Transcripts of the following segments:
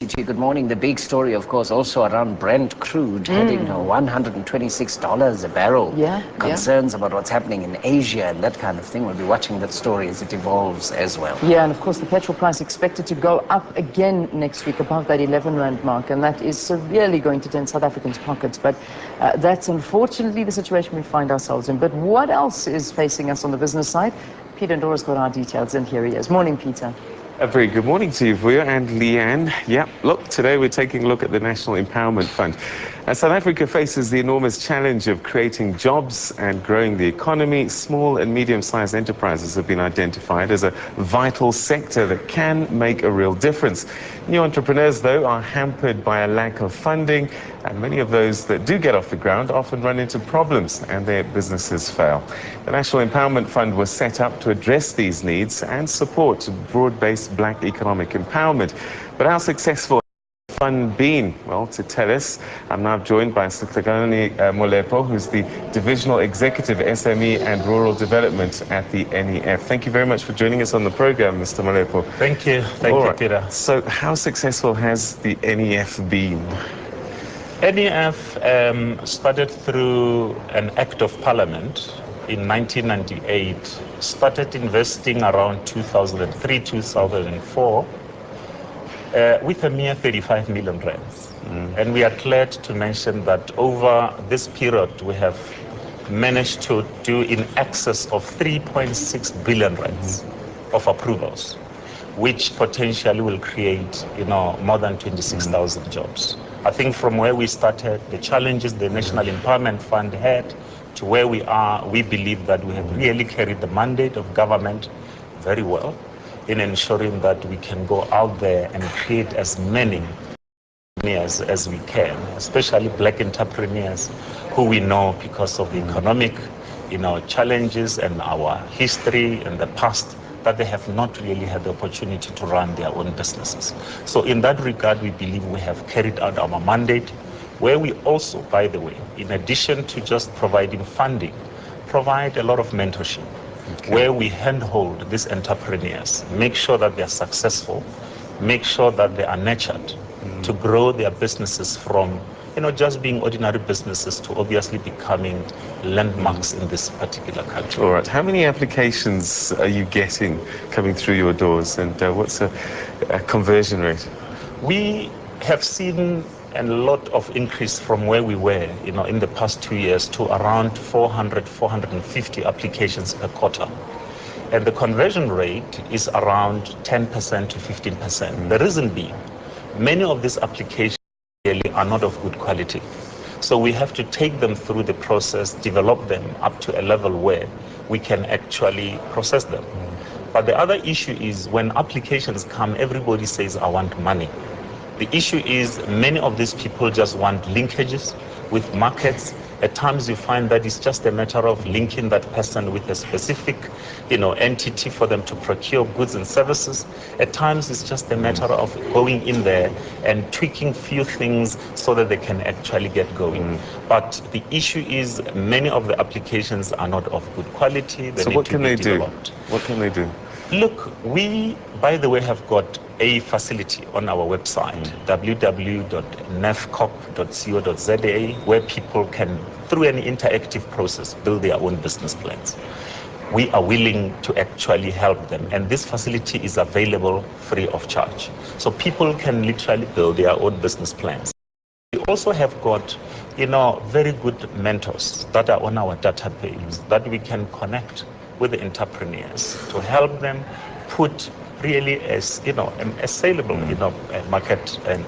Good morning. The big story, of course, also around Brent crude heading $126 a barrel. Concerns about what's happening in Asia and that kind of thing. We'll be watching that story as it evolves as well. Yeah, and of course the petrol price expected to go up again next week above that 11 rand mark, and that is severely going to dent South Africans' pockets. But that's unfortunately the situation we find ourselves in. But what else is facing us on the business side? Peter Ndora's got our details, and here he is. Morning, Peter. A very good morning to you, Vuya and Leanne. Yeah, look, today we're taking a look at the National Empowerment Fund. As South Africa faces the enormous challenge of creating jobs and growing the economy, small and medium-sized enterprises have been identified as a vital sector that can make a real difference. New entrepreneurs, though, are hampered by a lack of funding, and many of those that do get off the ground often run into problems and their businesses fail. The National Empowerment Fund was set up to address these needs and support broad-based black economic empowerment. But how successful has the fund been? Well, to tell us, I'm now joined by Sithokozani Molepo, who's the Divisional Executive SME and Rural Development at the NEF. Thank you very much for joining us on the program, Mr. Molepo. Thank you. Thank you, Peter. So how successful has the NEF been? NEF started through an Act of Parliament in 1998, started investing around 2003, 2004, with a mere 35 million rands. And we are glad to mention that over this period we have managed to do in excess of 3.6 billion rands of approvals, which potentially will create, more than 26,000 jobs. I think from where we started, the challenges the National Empowerment Fund had, to where we are, we believe that we have really carried the mandate of government very well in ensuring that we can go out there and create as many entrepreneurs as we can, especially black entrepreneurs who we know because of the economic, challenges and our history and the past, that they have not really had the opportunity to run their own businesses. So in that regard, we believe we have carried out our mandate, where we also, by the way, in addition to just providing funding, provide a lot of mentorship, where we handhold these entrepreneurs, make sure that they are successful, make sure that they are nurtured to grow their businesses from just being ordinary businesses to obviously becoming landmarks in this particular country. All right. How many applications are you getting coming through your doors, and what's a conversion rate? We have seen a lot of increase from where we were, in the past 2 years to around 400, 450 applications per quarter. And the conversion rate is around 10% to 15%. The reason being, many of these applications really are not of good quality. So we have to take them through the process, develop them up to a level where we can actually process them. But the other issue is when applications come, everybody says, I want money. The issue is many of these people just want linkages with markets. At times you find that it's just a matter of linking that person with a specific, entity for them to procure goods and services. At times it's just a matter of going in there and tweaking few things so that they can actually get going. But the issue is many of the applications are not of good quality. So what can they do? What can they do? Look, we, by the way, have got a facility on our website, www.nefcop.co.za, where people can, through an interactive process, build their own business plans. We are willing to actually help them, and this facility is available free of charge. So people can literally build their own business plans. We also have got, very good mentors that are on our database that we can connect with the entrepreneurs to help them put really a saleable, market and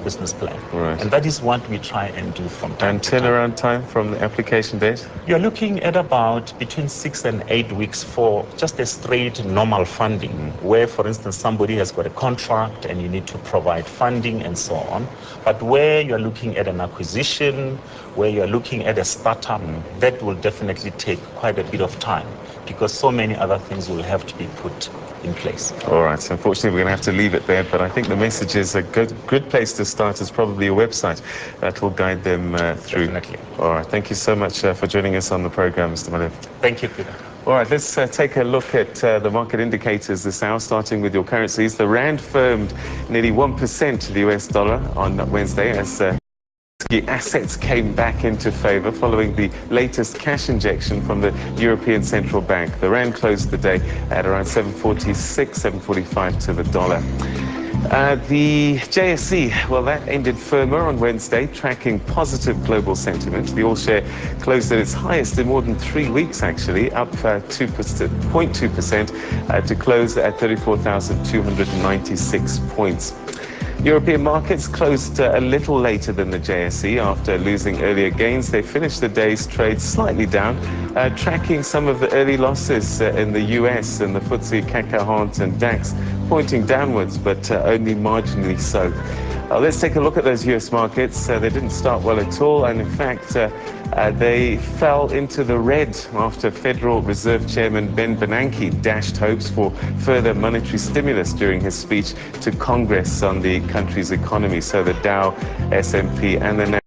business plan. Right. And that is what we try and do from time to time. And turnaround time from the application date? You're looking at about between 6 and 8 weeks for just a straight normal funding, where, for instance, somebody has got a contract and you need to provide funding and so on. But where you're looking at an acquisition, where you're looking at a startup, that will definitely take quite a bit of time, because so many other things will have to be put in place. All right. So unfortunately, we're going to have to leave it there, but I think the message is a good place to start is probably a website that will guide them through. Definitely. All right. Thank you so much for joining us on the program, Mr. Molepo. Thank you, Peter. All right, let's take a look at the market indicators this hour, starting with your currencies. The rand firmed nearly 1% to the US dollar on Wednesday as assets came back into favor following the latest cash injection from the European Central Bank. The rand closed the day at around 746, 745 to the dollar. The JSE, well, that ended firmer on Wednesday, tracking positive global sentiment. The all-share closed at its highest in more than 3 weeks, actually, up 0.2% to close at 34,296 points. European markets closed a little later than the JSE after losing earlier gains. They finished the day's trade slightly down, tracking some of the early losses in the US and the FTSE, CAC 40 and DAX, pointing downwards, but only marginally so. Let's take a look at those US markets. They didn't start well at all, and in fact, they fell into the red after Federal Reserve Chairman Ben Bernanke dashed hopes for further monetary stimulus during his speech to Congress on the country's economy. So the Dow, S&P, and the